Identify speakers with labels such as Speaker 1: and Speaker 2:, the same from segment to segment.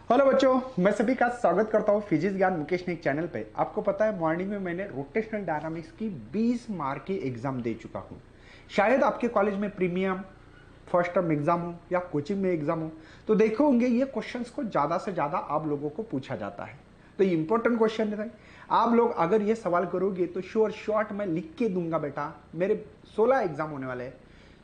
Speaker 1: Hello बच्चों, मैं सभी का स्वागत करता हूँ फिजिक्स ज्ञान मुकेश निक चैनल पे। आपको पता है मॉर्निंग में मैंने रोटेशनल डायनामिक्स की 20 मार्क की एग्जाम दे चुका हूँ। शायद आपके कॉलेज में प्रीमियम फर्स्ट टर्म एग्जाम हो या कोचिंग में एग्जाम हो, तो देखो होंगे ये क्वेश्चंस को ज़्यादा से ज़्यादा आप लोगों को पूछा जाता है। तो ये इंपॉर्टेंट क्वेश्चन है। आप लोग अगर ये सवाल करोगे तो श्योर शॉर्ट मैं लिख के दूंगा बेटा। मेरे 16 एग्जाम होने वाले हैं,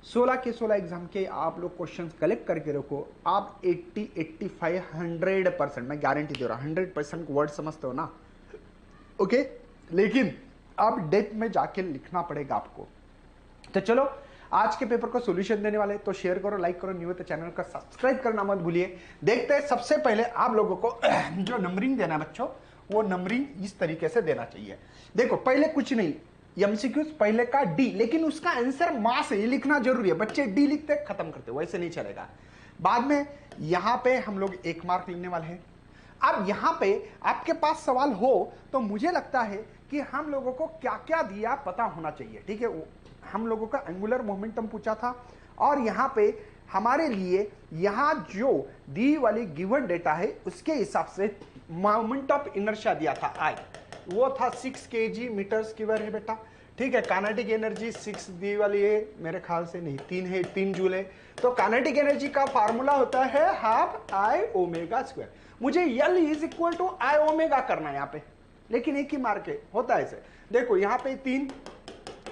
Speaker 1: 16 के 16 एग्जाम के आप लोग क्वेश्चंस कलेक्ट करके रखो। आप 80, 85, 100% मैं गारंटी दे रहा हूँ, 100% वर्ड समझते हो ना? ओके, लेकिन आप डेप्थ में जाके लिखना पड़ेगा आपको। तो चलो आज के पेपर को सॉल्यूशन देने वाले, तो शेयर करो, लाइक करो, न्यू है तो चैनल का सब्सक्राइब करना मत भूलिए। देखते हैं सबसे पहले आप लोगों को जो नंबरिंग देना है बच्चों, वो नंबरिंग इस तरीके से देना चाहिए। देखो पहले कुछ नहीं, एमसीक्यूज पहले का डी, लेकिन उसका आंसर मास है, ये लिखना जरूरी है। बच्चे डी लिखते खत्म करते, वैसे नहीं चलेगा। बाद में यहां पे हम लोग 1 मार्क लेने वाले हैं। अब यहां पे आपके पास सवाल हो तो मुझे लगता है कि हम लोगों को क्या क्या दिया पता होना चाहिए। ठीक है, हम लोगों का एंगुलर मोमेंटम पूछा था, और यहां पे हमारे लिए यहां जो दी वाली गिवन डेटा है उसके हिसाब से मोमेंट ऑफ इनर्शिया दिया था आई, वो था 6 kg मीटर स्क्वायर है बेटा। ठीक है, काइनेटिक एनर्जी 6 दी वाली है, मेरे ख्याल से नहीं 3 है, 3 जूल है। तो काइनेटिक एनर्जी का फार्मूला होता है हाफ आई ओमेगा स्क्वायर। मुझे L is equal to I omega करना है यहाँ पे, लेकिन एक ही मार्क है, होता है ऐसे। देखो यहाँ पे 3,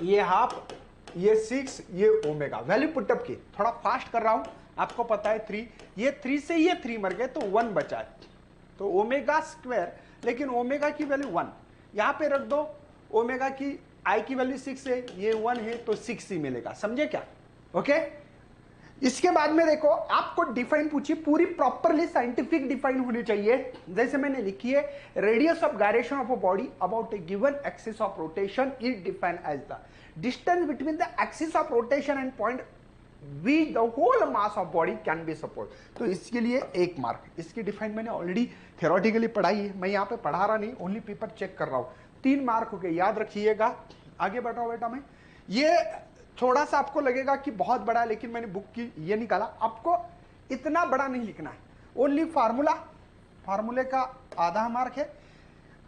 Speaker 1: ये हाफ, ये 6, ये ओमेगा। वैल्यू पुटअप की, थोड़ा फास्ट कर रहा हूं, आपको पता है 3, ये 3 से ये 3 मर गए तो 1 बचा है, तो ओमेगा स्क्वायर। लेकिन ओमेगा की वैल्यू 1 यहां पे रख दो, ओमेगा की आई की वैल्यू 6 है, ये 1 है तो 6 ही मिलेगा। समझे क्या? ओके, इसके बाद में देखो आपको डिफाइन पूछी, पूरी प्रॉपरली साइंटिफिक डिफाइन होनी चाहिए। जैसे मैंने लिखी है, radius of gyration of a body about a given axis of rotation is defined as the distance between the axis of rotation and point we the whole mass of body can be support. तो इसके लिए 1 mark. इसकी define मैंने already theoretically पढ़ाई है, मैं यहाँ पे पढ़ा रहा नहीं, ओनली पेपर चेक कर रहा हूँ। 3 मार्क हो गए, याद रखिएगा। आगे बढ़ बेटा मैं, ये थोड़ा सा आपको लगेगा कि बहुत बड़ा है, लेकिन मैंने बुक की ये निकाला, आपको इतना बड़ा नहीं लिखना है। ओनली फार्मूले का आधा मार्क है,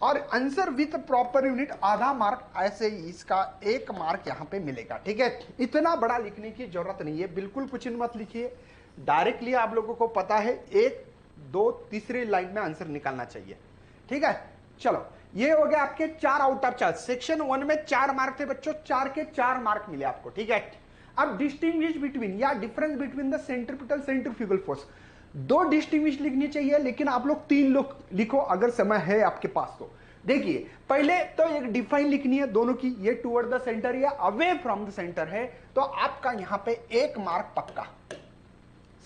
Speaker 1: और आंसर विथ प्रॉपर यूनिट आधा मार्क, ऐसे ही इसका 1 मार्क यहां पे मिलेगा। ठीक है, इतना बड़ा लिखने की जरूरत नहीं है, बिल्कुल कुछ मत लिखिए, डायरेक्टली आप लोगों को पता है 1, 2, तीसरी लाइन में आंसर निकालना चाहिए। ठीक है, चलो ये हो गया आपके 4 आउट ऑफ 4। सेक्शन 1 में 4 मार्क थे बच्चों, 4 के 4 मार्क मिले आपको। ठीक है, अब डिस्टिंग्विश बिटवीन या difference between the centripetal centrifugal force, 2 distinguish लिखनी चाहिए, लेकिन आप लोग 3 लोग लिखो अगर समय है आपके पास तो। देखिए पहले तो एक डिफाइन लिखनी है दोनों की, ये टुवर्ड द सेंटर या अवे फ्रॉम द सेंटर है, तो आपका यहां पे 1 मार्क पक्का।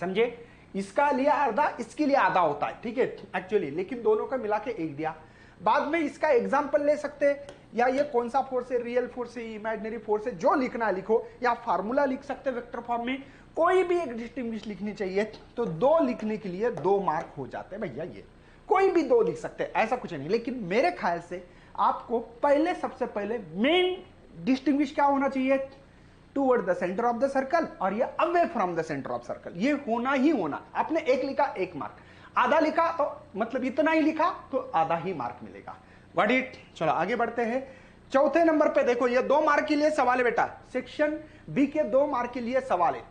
Speaker 1: समझे? इसका लिए आधा, इसके लिए आधा होता है। ठीक है एक्चुअली, लेकिन दोनों का मिला के 1 दिया। बाद में इसका एग्जाम्पल ले सकते हैं, या ये कौन सा फोर्स है, रियल फोर्स है, इमेजिनरी फोर्स है, जो लिखना है लिखो, या फार्मूला लिख सकते हैं वेक्टर फॉर्म में, कोई भी एक डिस्टिंग्विश लिखनी चाहिए। तो 2 लिखने के लिए 2 मार्क हो जाते हैं भैया, ये कोई भी 2 लिख सकते हैं, ऐसा कुछ नहीं। लेकिन मेरे ख्याल से आपको पहले, सबसे पहले मेन डिस्टिंग्विश क्या होना चाहिए, toward the centre of the circle, और ये away from the centre of circle, ये होना ही होना। आपने 1 लिखा 1 मार्क, आधा लिखा तो मतलब इतना ही लिखा तो आधा ही मार्क मिलेगा। What it. चलो आगे बढ़ते हैं। चौथे नंबर पे देखो, ये 2 मार्क के लिए सवाल है बेटा, सेक्शन बी के 2 मार्क के लिए सवाल है।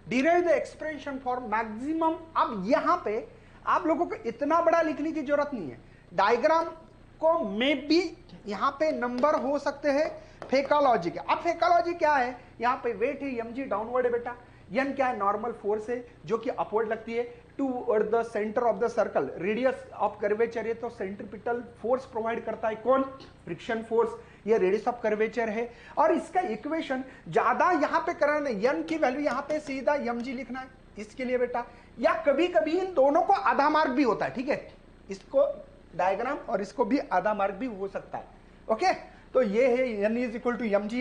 Speaker 1: Derive the expression for maximum. अब यहां पे आप लोगों को इतना बड़ा लिखने की जरूरत नहीं है, डायग्राम को में भी यहां पे नंबर हो सकते हैं। फेकालॉजी के, अब फेकालॉजी क्या है, यहां पे वेट है, mg डाउनवर्ड है बेटा, n क्या है, नॉर्मल फोर्स है जो कि अपवर्ड लगती है toward the centre of the circle. Radius of curvature है, तो सेंट्रीपिटल फोर्स प्रोवाइड करता है कौन, फ्रिक्शन फोर्स, ये रेडियस ऑफ कर्वेचर है। और इसका इक्वेशन ज्यादा यहां पे कराना है, n की वैल्यू यहां पे सीधा mg लिखना है इसके लिए बेटा, या कभी कभी इन दोनों को आधा मार्क भी होता है। ठीक है, इसको डायग्राम और इसको भी आधा मार्क भी हो सकता है। ओके, तो ये है n is equal to mg।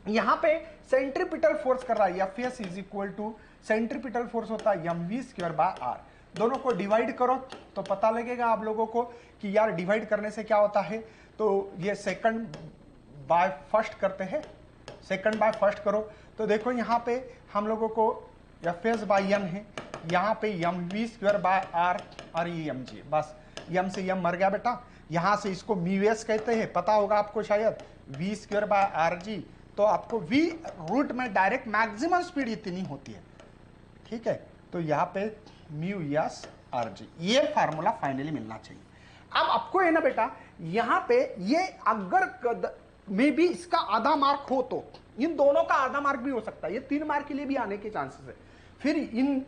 Speaker 1: यहां पे सेंट्रीपिटल फोर्स कर रहा है, Fs is equal to centripetal force होता है mv स्क्वायर बाय r। दोनों को डिवाइड करो तो पता लगेगा आप लोगों को कि यार डिवाइड करने से क्या होता है। तो ये सेकंड बाय फर्स्ट करते हैं, सेकंड बाय फर्स्ट करो तो देखो यहां पे हम लोगों को Fs बाय n है, यहाँ पे m v square by r और ये एम जी, बस एम से एम मर गया बेटा। यहाँ से इसको म्यूएस कहते हैं, पता होगा आपको शायद, v square by r g. तो आपको वी रूट में डायरेक्ट मैक्सिमम स्पीड इतनी होती है, ठीक है। तो यहाँ पे म्यू एस आर जी, ये फार्मूला फाइनली मिलना चाहिए। अब आपको है ना बेटा, यहाँ पे ये अगर में भी इसका आधा मार्क हो तो इन दोनों का आधा मार्क भी हो सकता है, ये 3 मार्क के लिए भी आने के चांसेस है। फिर इन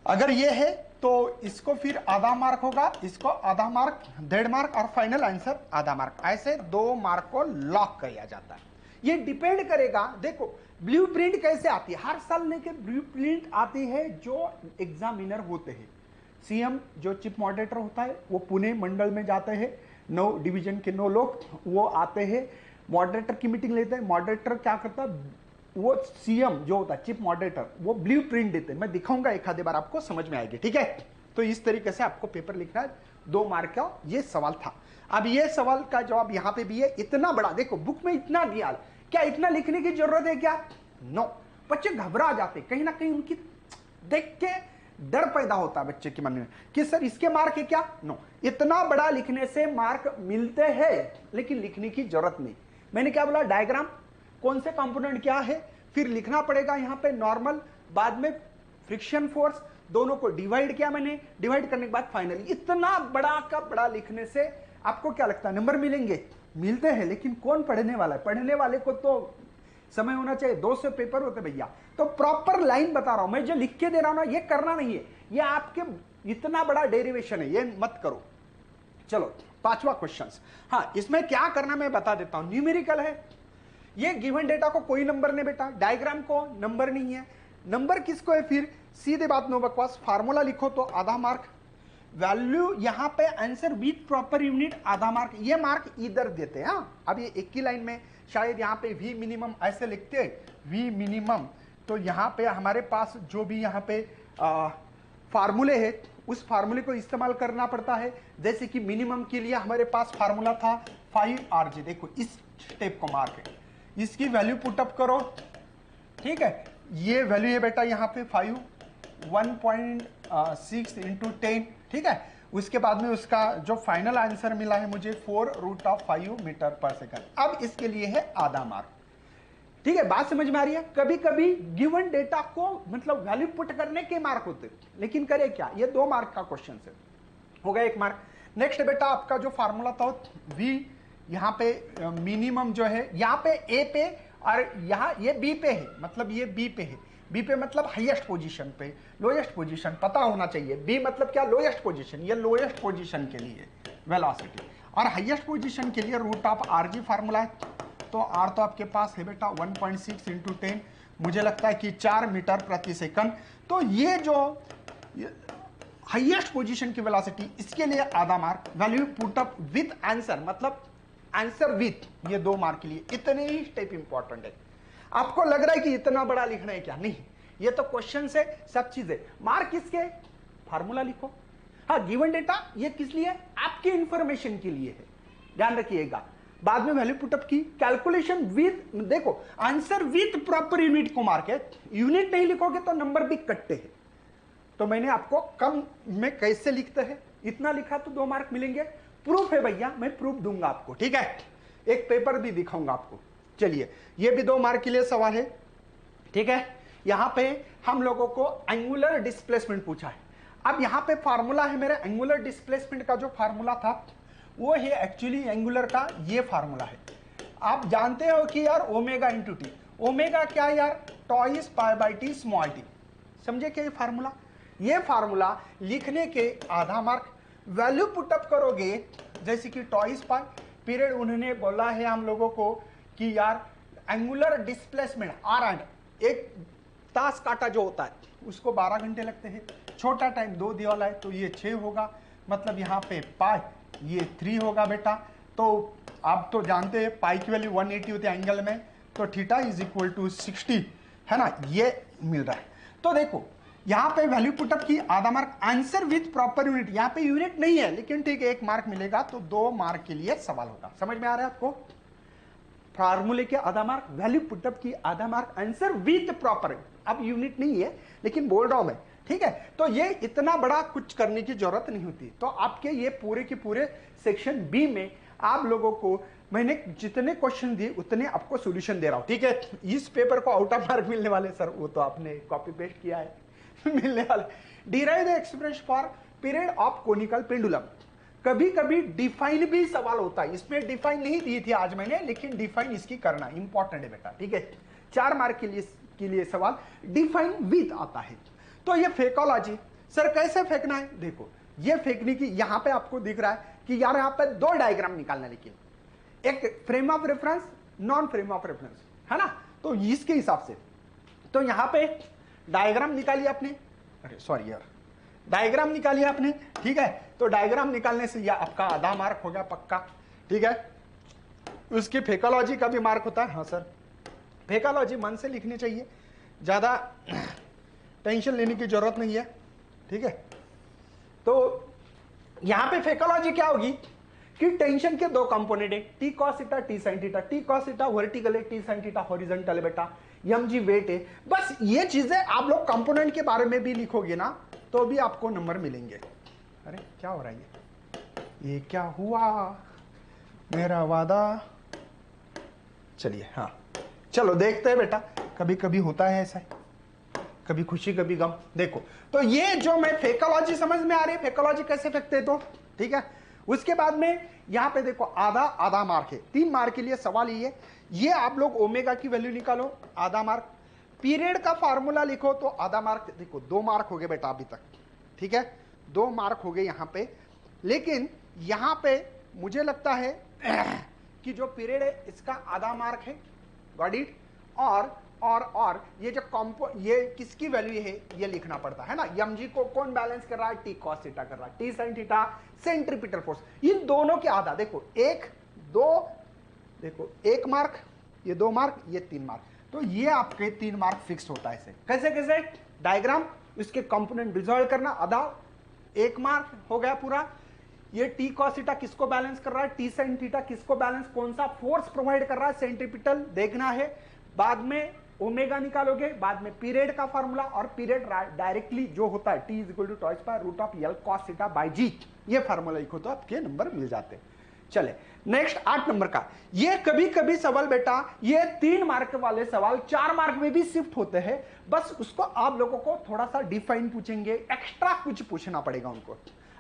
Speaker 1: अगर ये है तो इसको फिर आधा मार्क होगा, इसको आधा मार्क, 1.5 मार्क और फाइनल आंसर आधा मार्क, ऐसे 2 मार्क को लॉक किया जाता है। ये डिपेंड करेगा, देखो ब्लूप्रिंट कैसे आती है, हर साल लेके ब्लूप्रिंट आती है जो एग्जामिनर होते हैं। सीएम जो चीफ मॉडरेटर होता है वो पुणे मंडल में जाते हैं, 9 डिवीजन के 9 लोग वो आते हैं, मॉडरेटर की मीटिंग लेते हैं। मॉडरेटर क्या करता है, वो सीएम जो होता है चीफ मॉडरेटर, वो ब्लूप्रिंट देते हैं। मैं दिखाऊंगा एक आधे बार, आपको समझ में आएगी, ठीक है। तो इस तरीके से आपको पेपर लिखना है। 2 मार्क का ये सवाल था। अब ये सवाल का जवाब यहाँ पे भी है, इतना बड़ा, देखो बुक में इतना दिया, क्या इतना लिखने की जरूरत है क्या? नो। बच्चे घबरा जाते, कहीं ना कहीं उनकी देख के डर पैदा होता है बच्चे के मन में कि सर इसके मार्क है क्या? नो। इतना बड़ा लिखने से मार्क मिलते हैं, लेकिन लिखने की जरूरत नहीं। मैंने क्या बोला, डायग्राम कौन से कंपोनेंट क्या है, फिर लिखना पड़ेगा यहाँ पे नॉर्मल, बाद में फ्रिक्शन फोर्स, दोनों को डिवाइड किया मैंने, डिवाइड करने के बाद फाइनली। इतना बड़ा का बड़ा लिखने से आपको क्या लगता है नंबर मिलेंगे? मिलते हैं, लेकिन कौन पढ़ने वाला है? पढ़ने वाले को तो समय होना चाहिए। 200 पेपर होते भैया। तो प्रॉपर लाइन बता रहा हूं मैं, जो लिख के दे रहा हूं ना, ये करना नहीं है, ये आपके इतना बड़ा डेरिवेशन है, ये मत करो। चलो 5वां क्वेश्चन। हाँ, इसमें क्या करना मैं बता देता हूं। न्यूमेरिकल है, ये गिवन डेटा को कोई नंबर नहीं बेटा, डायग्राम को नंबर नहीं है। नंबर किसको है? फिर सीधे बात, नो बकवास, फार्मूला लिखो तो आधा मार्क, वैल्यू यहाँ पे आंसर विथ प्रॉपर यूनिट आधा मार्क, ये मार्क इधर देते हैं। हाँ, अब ये एक ही लाइन में शायद यहाँ पे वी मिनिमम ऐसे लिखते हैं, वी मिनिमम। तो यहाँ पे हमारे पास जो भी यहाँ पे फार्मूले है, उस फार्मूले को इस्तेमाल करना पड़ता है। जैसे कि मिनिमम के लिए हमारे पास फार्मूला था 5RG, देखो इस स्टेप को मार्क है, इसकी वैल्यू पुटअप करो, ठीक है। ये वैल्यू है बेटा यहाँ पे 5, 1.6 इंटू 10, ठीक है। उसके बाद में उसका जो फाइनल आंसर मिला है मुझे 4√5 मीटर पर सेकंड। अब इसके लिए है आधा मार्क, ठीक है। बात समझ में आ रही है? कभी कभी गिवन डेटा को मतलब वैल्यू पुट करने के मार्क होते, लेकिन करे क्या, ये 2 मार्क का क्वेश्चन है, हो गया 1 मार्क। नेक्स्ट बेटा आपका जो फार्मूला था वी, यहाँ पे मिनिमम जो है यहाँ पे ए पे, और यहाँ ये बी पे है, मतलब ये बी पे है। बी पे मतलब हाईएस्ट पोजीशन पे, लोएस्ट पोजीशन पता होना चाहिए। बी मतलब क्या? लोएस्ट पोजीशन, ये लोएस्ट पोजीशन के लिए वेलोसिटी, और हाईएस्ट पोजीशन के लिए √RG फार्मूला है। तो आर तो आपके पास है बेटा 1.6 इंटू 10, मुझे लगता है कि 4 मीटर प्रति सेकंड। तो ये जो हाईएस्ट पोजीशन की वेलोसिटी, इसके लिए आधा mark, value put up with answer, मतलब आंसर विथ, ये 2 मार्क के लिए। इतने ही स्टेप इंपॉर्टेंट है। आपको लग रहा है कि इतना बड़ा लिखना है क्या? नहीं, ये तो क्वेश्चन से सब चीजें। मार्क किसके? फार्मूला लिखो। हाँ, गिवन डेटा ये किस लिए? आपके इंफॉर्मेशन के लिए है, ध्यान रखिएगा। बाद में वैल्यू पुटअप की, कैलकुलेशन विथ, देखो आंसर विथ प्रॉपर यूनिट को मार्क है। यूनिट नहीं लिखोगे तो नंबर भी कटते हैं। तो मैंने आपको कम में कैसे लिखते हैं, इतना लिखा तो 2 मार्क मिलेंगे। प्रूफ है भैया, मैं प्रूफ दूंगा आपको, ठीक है। एक पेपर भी दिखाऊंगा आपको। चलिए, ये भी 2 मार्क के लिए सवाल है, ठीक है। यहां पे हम लोगों को एंगुलर डिस्प्लेसमेंट पूछा है। अब यहां पे फार्मूला है मेरा, एंगुलर डिस्प्लेसमेंट का जो फार्मूला था वो है एक्चुअली एंगुलर का ये फार्मूला है। आप जानते हो कि यार ओमेगा इंटू टी, ओमेगा क्या यार? Twice pi by t small t. समझे क्या ये फार्मूला? ये फार्मूला लिखने के आधा मार्क, वैल्यू पुटअप करोगे जैसे कि टॉइस पाई, पीरियड उन्होंने बोला है हम लोगों को कि यार एंगुलर डिस्प्लेसमेंट आर एंड, एक ताश काटा जो होता है उसको 12 घंटे लगते हैं। छोटा टाइम 2 दिया वाला है तो ये 6 होगा, मतलब यहाँ पे पाई ये 3 होगा बेटा। तो आप तो जानते हैं पाई की वैल्यू 180 होती है एंगल में, तो थीटा इज इक्वल टू 60 है ना, ये मिल रहा है। तो देखो यहाँ पे वैल्यू पुटअप की आधा mark, answer with proper unit, यहाँ पे यूनिट नहीं है लेकिन ठीक है 1 मार्क मिलेगा। तो 2 मार्क के लिए सवाल होगा। समझ में आ रहा है आपको? फार्मूले के आधा मार्क, वैल्यू पुटअप की आधा मार्क, आंसर विथ प्रॉपर। अब यूनिट नहीं है लेकिन बोल रहा हूं मैं, ठीक है, तो ये इतना बड़ा कुछ करने की जरूरत नहीं होती। तो आपके ये पूरे के पूरे सेक्शन बी में आप लोगों को मैंने जितने क्वेश्चन दिए उतने आपको सॉल्यूशन दे रहा हूं, ठीक है। इस पेपर को आउट ऑफ मार्क मिलने वाले सर, वो तो आपने कॉपी पेस्ट किया है मिलने वाले। Derive the expression for period of conical pendulum. कभी कभी डिफाइन भी सवाल होता है, इसमें डिफाइन नहीं दी थी आज मैंने, लेकिन डिफाइन इसकी करना इंपॉर्टेंट है बेटा, ठीक है। 4 मार्क के लिए सवाल डिफाइन विथ आता है। तो ये फेकोलॉजी सर कैसे फेंकना है, देखो ये फेंकने की यहां पे आपको दिख रहा है कि यार यहां पे 2 डायग्राम निकालना, लेकिन एक frame of reference, non frame of reference, है ना। तो इसके हिसाब से तो यहां पे डायग्राम निकालिए आपने, अरे सॉरी यार, डायग्राम निकालिए आपने, ठीक है। तो डायग्राम निकालने से यह आपका आधा मार्क हो गया पक्का, ठीक है। उसकी फेकोलॉजी का भी मार्क होता है, हाँ सर फेकोलॉजी मन से लिखनी चाहिए, ज्यादा टेंशन लेने की जरूरत नहीं है, ठीक है। तो यहां पे फेकोलॉजी क्या होगी कि टेंशन के 2 कंपोनेंट है, T cos theta T sine theta. T cos theta vertical है, टी साइन थीटा हॉरिजॉन्टल है बेटा, एम जी वेट है। बस ये चीजें आप लोग कंपोनेंट के बारे में भी लिखोगे ना तो भी आपको नंबर मिलेंगे। अरे क्या हो रहा है ये क्या हुआ, मेरा वादा, चलिए हाँ चलो देखते हैं बेटा, कभी कभी होता है ऐसा, कभी खुशी कभी गम। देखो तो ये जो मैं फेकोलॉजी समझ में आ रही है, फेकोलॉजी कैसे फेंकते तो, ठीक है। उसके बाद में यहां पे देखो आधा मार्क है, 3 मार्क के लिए सवाल ये आप लोग ओमेगा की वैल्यू निकालो, आधा मार्क। पीरियड का फार्मूला लिखो तो आधा मार्क। देखो 2 मार्क हो गए बेटा अभी तक, ठीक है, 2 मार्क हो गए यहां पे। लेकिन यहां पे मुझे लगता है कि जो पीरियड है इसका आधा मार्क है, गॉट इट। और ये जो ये किसकी वैल्यू है ये लिखना पड़ता है ना, एम जी को कौन बैलेंस कर रहा है, टी कॉस थीटा कर रहा है, T sine theta centripetal force, इन दोनों के आधा। देखो 1 2, देखो 1 मार्क, ये 2 मार्क, ये 3 मार्क। तो ये आपके 3 मार्क फिक्स होता है। कैसे कैसे डायग्राम, इसके कंपोनेंट रिजॉल्व करना, आधा 1 मार्क हो गया पूरा। ये टी कॉस थीटा किसको बैलेंस कर रहा है, टी साइन थीटा किसको बैलेंस, कौन सा फोर्स प्रोवाइड कर रहा है, सेंट्रीपिटल देखना है। बाद में ओमेगा निकालोगे, बाद में पीरियड का फार्मूला, और पीरियड डायरेक्टली जो होता है T is equal to twice by root of L cos theta by G, ये फार्मूला लिखो तो आपके नंबर मिल जाते हैं। चले नेक्स्ट 8 नंबर का, ये कभी कभी सवाल बेटा, ये 3 मार्क वाले सवाल 4 मार्क में भी शिफ्ट होते हैं, बस उसको आप लोगों को थोड़ा सा डिफाइन पूछेंगे, एक्स्ट्रा कुछ पूछना पड़ेगा उनको।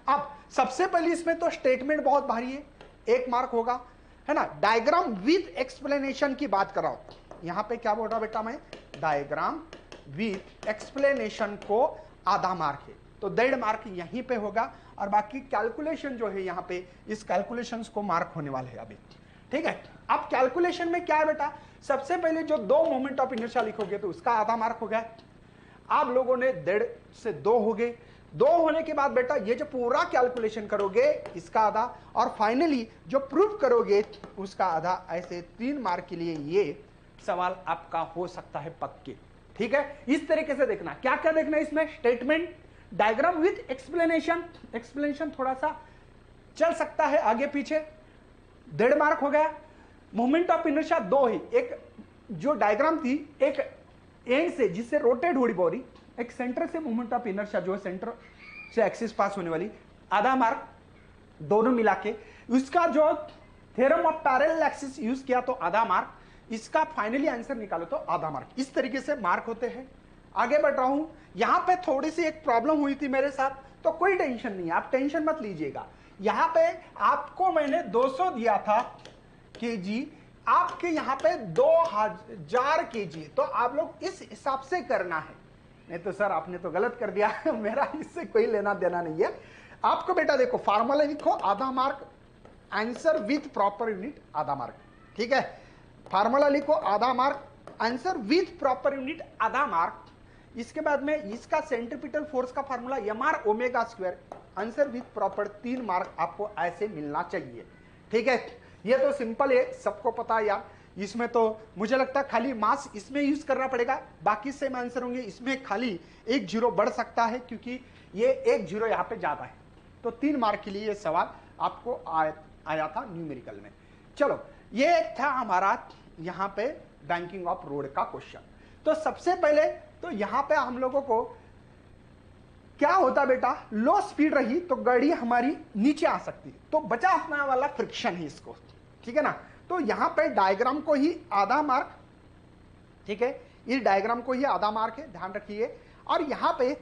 Speaker 1: अब सबसे पहले इसमें तो स्टेटमेंट बहुत भारी है, 1 मार्क होगा, है ना। डायग्राम विथ एक्सप्लेनेशन की बात कर रहा हूं, यहां पे क्या बोल रहा बेटा मैं, डायग्राम विथ एक्सप्लेनेशन को आधा मार्क है, तो 1.5 मार्क यहीं पे होगा, और बाकी कैलकुलेशन जो है यहां पे, इस कैलकुलेशंस को मार्क होने वाले हैं अभी, ठीक है। अब कैलकुलेशन में क्या है बेटा, सबसे पहले जो 2 मोमेंट ऑफ इनर्शिया लिखोगे तो उसका आधा मार्क हो गया। आप लोगों ने 1.5 से 2 हो गए, 2 होने के बाद बेटा ये जो पूरा कैलकुलेशन करोगे इसका आधा, और फाइनली जो प्रूफ करोगे उसका आधा। ऐसे 3 मार्क के लिए ये सवाल आपका हो सकता है पक्के, ठीक है। इस तरीके से देखना, क्या क्या देखना है इसमें, statement, diagram with explanation, explanation थोड़ा सा चल सकता है आगे पीछे, 1.5 मार्क हो गया। मोमेंट ऑफ इनर्शिया 2 ही, एक जो डायग्राम थी, एक एंड से जिससे रोटेट हो रही बॉडी, एक सेंटर से मोमेंट ऑफ इनर्शिया जो है सेंटर से एक्सिस पास होने वाली, आधा मार्क, दोनों मिला के। उसका जो theorem of parallel axis use किया तो आधा मार्क, इसका फाइनली आंसर निकालो तो आधा मार्क। इस तरीके से मार्क होते हैं। आगे बढ़ रहा हूं, यहां पे थोड़ी सी एक प्रॉब्लम हुई थी मेरे साथ, तो कोई टेंशन नहीं है, आप टेंशन मत लीजिएगा। यहां पे आपको मैंने 200 दिया था केजी, आपके यहां पे 2000 केजी, तो आप लोग इस हिसाब से करना है, नहीं तो सर आपने तो गलत कर दिया मेरा इससे कोई लेना देना नहीं है। आपको बेटा देखो फार्मूला लिखो, आधा mark, answer with proper unit आधा मार्क, ठीक है। फार्मूला लिखो, आधा mark, answer with proper unit आधा मार्क। इसके बाद में इसका सेंट्रीपिटल फोर्स का formula mr omega square, answer with proper 3 mark आपको ऐसे मिलना चाहिए, ठीक है। ये तो सिंपल है, सबको पता है यार। इसमें तो मुझे लगता है खाली मास इसमें यूज करना पड़ेगा, बाकी सेम आंसर होंगे। इसमें खाली 1 जीरो बढ़ सकता है क्योंकि ये 1 जीरो यहां पे ज्यादा है। तो 3 मार्क के लिए ये सवाल आपको आया था न्यूमेरिकल में। चलो ये था हमारा यहां पे बैंकिंग ऑफ रोड का क्वेश्चन। तो सबसे पहले तो यहां पे हम लोगों को क्या होता बेटा, लो स्पीड रही तो गाड़ी हमारी नीचे आ सकती है, तो बचा अपना वाला फ्रिक्शन है इसको, ठीक है ना। तो यहां पे डायग्राम को ही आधा मार्क, ठीक है, इस डायग्राम को ही आधा मार्क है, ध्यान रखिए। और यहां पे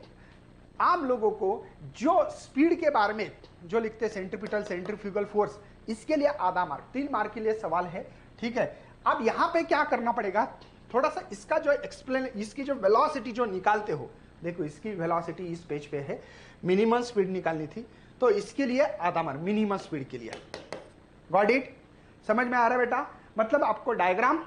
Speaker 1: आप लोगों को जो स्पीड के बारे में जो लिखते हैं सेंट्रीपिटल सेंट्रीफ्यूगल फोर्स, इसके लिए आधा मार्क, 3 मार्क के लिए सवाल है, ठीक है। अब यहां पे क्या करना पड़ेगा, थोड़ा सा इसका जो एक्सप्लेन, इसकी जो वेलोसिटी जो निकालते हो, देखो इसकी वेलोसिटी इस पेज पे है, मिनिमम स्पीड निकालनी थी, तो इसके लिए आधा मार्क मिनिमम स्पीड के लिए। गॉट इट, समझ में आ रहा है बेटा। मतलब आपको डायग्राम,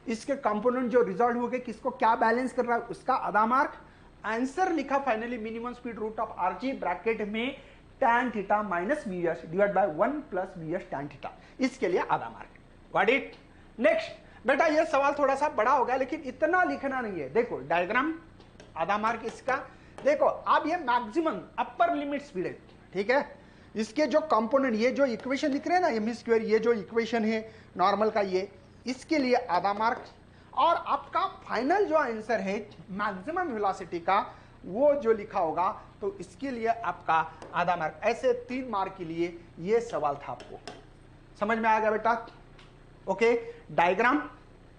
Speaker 1: इसके कंपोनेंट जो रिजल्ट हो गए, किसको क्या बैलेंस कर रहा है, उसका आधा मार्क। आंसर लिखा finally minimum speed root of r g bracket में tan theta minus mu s divide by 1 plus mu s tan theta, इसके लिए आधा मार्क। Got it. नेक्स्ट बेटा, ये सवाल थोड़ा सा बड़ा हो गया, लेकिन इतना लिखना नहीं है। देखो डायग्राम आधा मार्क इसका, देखो अब ये मैक्सिमम अपर लिमिट स्पीड है, ठीक है। इसके जो कंपोनेंट, ये जो इक्वेशन दिख रहे हैं ना, एम स्क्वायर, ये जो इक्वेशन है नॉर्मल का, ये इसके लिए आधा मार्क। और आपका फाइनल जो आंसर है मैक्सिमम वेलोसिटी का, वो जो लिखा होगा, तो इसके लिए आपका आधा मार्क। ऐसे 3 मार्क के लिए ये सवाल था। आपको समझ में आ गया बेटा। ओके, डायग्राम,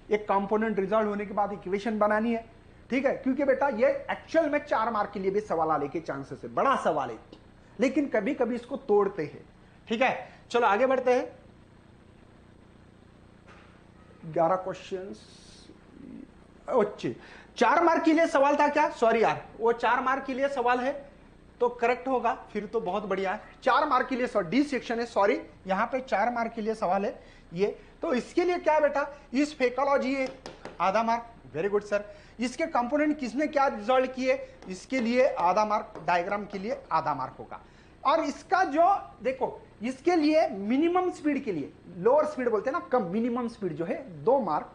Speaker 1: एक कंपोनेंट रिजल्ट होने के बाद इक्वेशन बनानी है, ठीक है, क्योंकि बेटा ये एक्चुअल में 4 मार्क के लिए भी सवाल आने के चांसेस है, बड़ा सवाल है, लेकिन कभी कभी इसको तोड़ते हैं, ठीक है। चलो आगे बढ़ते हैं। 11 क्वेश्चंस, 4 मार्क के लिए सवाल था क्या, सॉरी यार, वो 4 मार्क के लिए सवाल है तो करेक्ट होगा, फिर तो बहुत बढ़िया है। 4 मार्क के लिए, डी सेक्शन है, सॉरी, यहां पे 4 मार्क के लिए सवाल है ये। तो इसके लिए क्या बेटा, इस फेकोलॉजी आधा मार्क, वेरी गुड सर। इसके कंपोनेंट किसने क्या रिजल्ट किए, इसके लिए आधा मार्क, डायग्राम के लिए आधा मार्क होगा। और इसका जो देखो, इसके लिए मिनिमम स्पीड के लिए, लोअर स्पीड बोलते हैं ना, कम, मिनिमम स्पीड जो है 2 मार्क,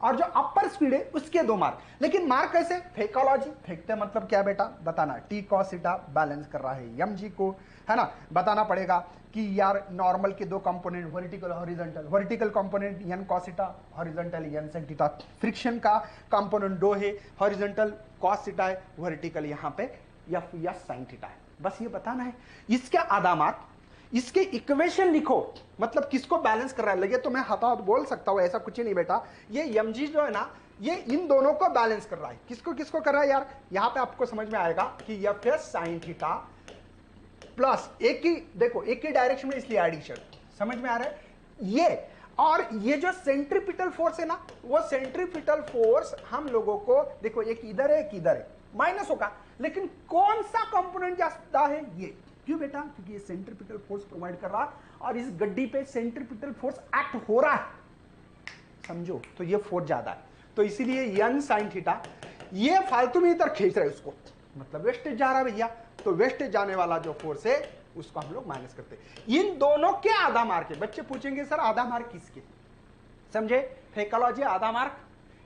Speaker 1: और जो अपर स्पीड है उसके 2 मार्क। लेकिन मार्क कैसे, फेकोलॉजी, फेंकते मतलब क्या बेटा, बताना टी कॉस थीटा बैलेंस कर रहा है एम जी को, है ना, बताना पड़ेगा कि यार नॉर्मल के 2 component, vertical horizontal, vertical component N cos theta, horizontal N sin theta, friction का कंपोनेंट 2 है, हॉरिजॉन्टल कॉस थीटा है, वर्टिकल यहां पे एफ या sin थीटा है, बस ये बताना है। इसके आधा मार्क, इसके इक्वेशन लिखो, मतलब किसको बैलेंस कर रहा है। लगे तो मैं हाथ बोल सकता हूं, ऐसा कुछ ही नहीं बेटा, ये एम जी जो है ना, ये इन दोनों को बैलेंस कर रहा है। किसको किसको कर रहा है यार, यहां पे आपको समझ में आएगा कि F S sine theta plus, एक ही देखो, एक ही डायरेक्शन में, इसलिए एडिशन, समझ में आ रहा है ये। और ये जो सेंट्रीपिटल फोर्स है ना, वो सेंट्रीपिटल फोर्स हम लोगों को, देखो एक इधर है एक इधर है, माइनस होगा, लेकिन कौन सा कंपोनेंट ज्यादा है, ये क्यों बेटा, क्योंकि ये सेंट्रीपिटल फोर्स प्रोवाइड कर रहा है, और इस गड्डी पे सेंट्रीपिटल फोर्स एक्ट हो रहा है, समझो, तो ये फोर्स ज्यादा है, तो इसीलिए एन साइन थीटा, ये फालतू में इधर खींच रहे हैं उसको, मतलब वेस्टेज जा रहा है भैया, तो वेस्टेज जाने वाला जो फोर्स है उसको हम लोग माइनस करते हैं। इन दोनों के आधा मार्क है। बच्चे पूछेंगे सर आधा मार्क किसके, समझे, फेकोलॉजी आधा मार्क,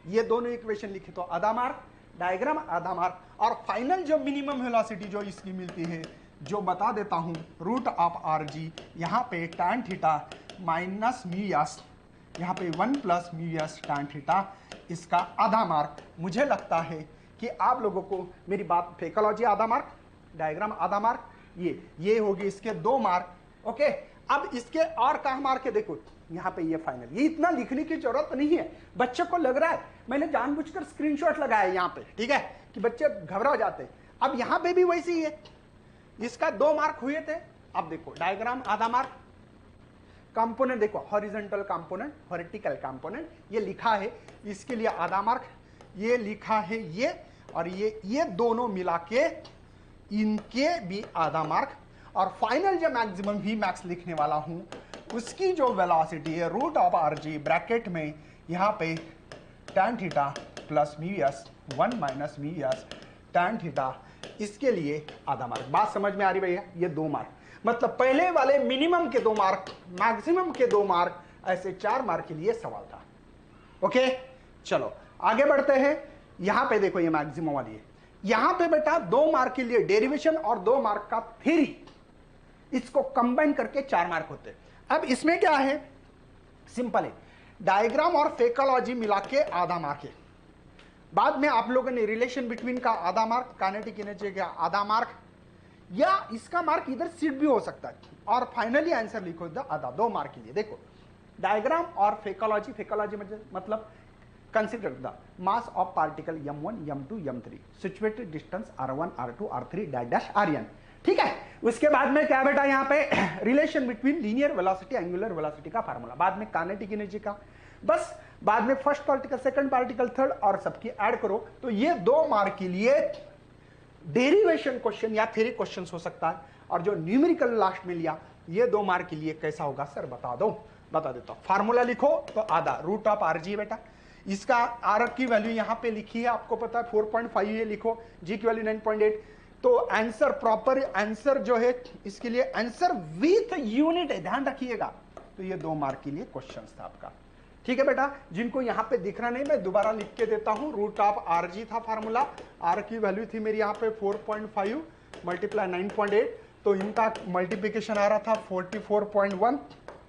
Speaker 1: ये दोनों इक्वेशन लिखे तो आधा मार्क, डायग्राम आधा मार्क, और फाइनल जो मिनिमम वेलोसिटी जो इसकी मिलती है, जो बता देता हूं, रूट ऑफ आर जी, यहां पे tan theta minus mu S, यहां पे 1 plus mu s tan theta, इसका आधा मार्क। मुझे लगता है कि आप लोगों को मेरी बात, फेकोलॉजी आधा मार्क, डायग्राम आधा मार्क, ये होगी इसके 2 मार्क। ओके, अब इसके और कहा मार्क है, देखो यहां पे ये फाइनल, ये इतना लिखने की जरूरत नहीं है। बच्चे को लग रहा है मैंने जानबूझकर स्क्रीनशॉट लगाया यहां पे, ठीक है, कि बच्चे घबरा जाते हैं। अब यहां पे भी वैसे ही है, इसका 2 मार्क हुए थे। अब देखो डायग्राम आधा मार्क, कंपोनेंट देखो, हॉरिजॉन्टल कंपोनेंट, वर्टिकल कंपोनेंट, ये लिखा है, इसके लिए आधा मार्क, ये लिखा है ये, और ये दोनों मिला के इनके भी आधा मार्क। और फाइनल जो मैक्सिमम वी मैक्स लिखने वाला हूं, उसकी जो वेलोसिटी है root of r g bracket में, यहां पे tan theta plus mu s 1 minus mu s tan theta, इसके लिए आधा मार्क। बात समझ में आ रही भैया, ये 2 मार्क, मतलब पहले वाले मिनिमम के 2 मार्क, मैक्सिमम के 2 मार्क, ऐसे 4 मार्क के लिए सवाल था। ओके, चलो आगे बढ़ते हैं। यहां पे देखो ये मैक्सिमम वाली है, यहां पे बेटा 2 मार्क के लिए डेरिवेशन और 2 मार्क का थ्योरी, इसको कंबाइन करके 4 मार्क होते हैं। अब इसमें क्या है, सिंपल है, डायग्राम और फेकोलॉजी मिला के आधा मार्क है। बाद में आप लोगों ने रिलेशन बिटवीन का आधा मार्क, काइनेटिक एनर्जी का आधा मार्क, या इसका मार्क इधर सीट भी हो सकता है। और फाइनली आंसर लिखो द आधा, 2 मार्क के लिए। देखो डायग्राम और फेकोलॉजी, फेकोलॉजी मतलब consider the mass of particle m1 m2 m3 situated distance r1 r2 r3 dash dash rn। ठीक है, उसके बाद में क्या बेटा यहाँ पे relation between linear velocity angular velocity का फार्मूला, बाद में काइनेटिक एनर्जी का, बस बाद में first particle second particle third और सबकी ऐड करो। तो ये 2 मार्क के लिए डेरिवेशन क्वेश्चन या थ्योरी क्वेश्चन हो सकता है। और जो न्यूमेरिकल लास्ट में लिया ये 2 मार्क के लिए कैसा होगा सर बता दो, बता देता हूं। फार्मूला लिखो तो आधा रूट ऑफ आर जी बेटा, इसका आर की वैल्यू यहां पे लिखी है आपको पता है 4.5, ये लिखो, जी की वैल्यू 9.8। तो आंसर प्रॉपर आंसर जो है इसके लिए आंसर विथ यूनिट है, ध्यान रखिएगा। तो ये 2 मार्क के लिए क्वेश्चन था आपका। ठीक है बेटा, जिनको यहां पे दिख रहा नहीं मैं दोबारा लिख के देता हूं। रूट ऑफ आर जी था फार्मूला, आर की वैल्यू थी मेरी यहां पे 4.5 मल्टीप्लाई 9.8, तो इनका मल्टीप्लिकेशन आ रहा था 44.1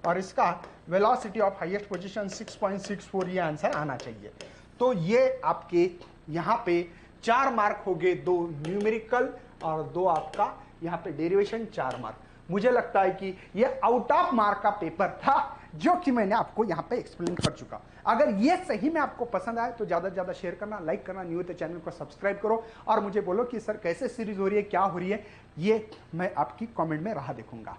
Speaker 1: और इसका वेलोसिटी ऑफ हाईएस्ट पोजीशन 6.64, ये आंसर आना चाहिए। तो ये आपके यहाँ पे 4 मार्क हो गए, 2 न्यूमेरिकल और 2 आपका यहाँ पे डेरिवेशन, 4 मार्क। मुझे लगता है कि ये आउट ऑफ मार्क का पेपर था जो कि मैंने आपको यहाँ पे एक्सप्लेन कर चुका। अगर ये सही में आपको पसंद आए तो ज्यादा से ज्यादा शेयर करना, लाइक करना, न्यू तो चैनल को सब्सक्राइब करो और मुझे बोलो कि सर कैसे सीरीज हो रही है, क्या हो रही है, ये मैं आपकी कमेंट में राह देखूंगा।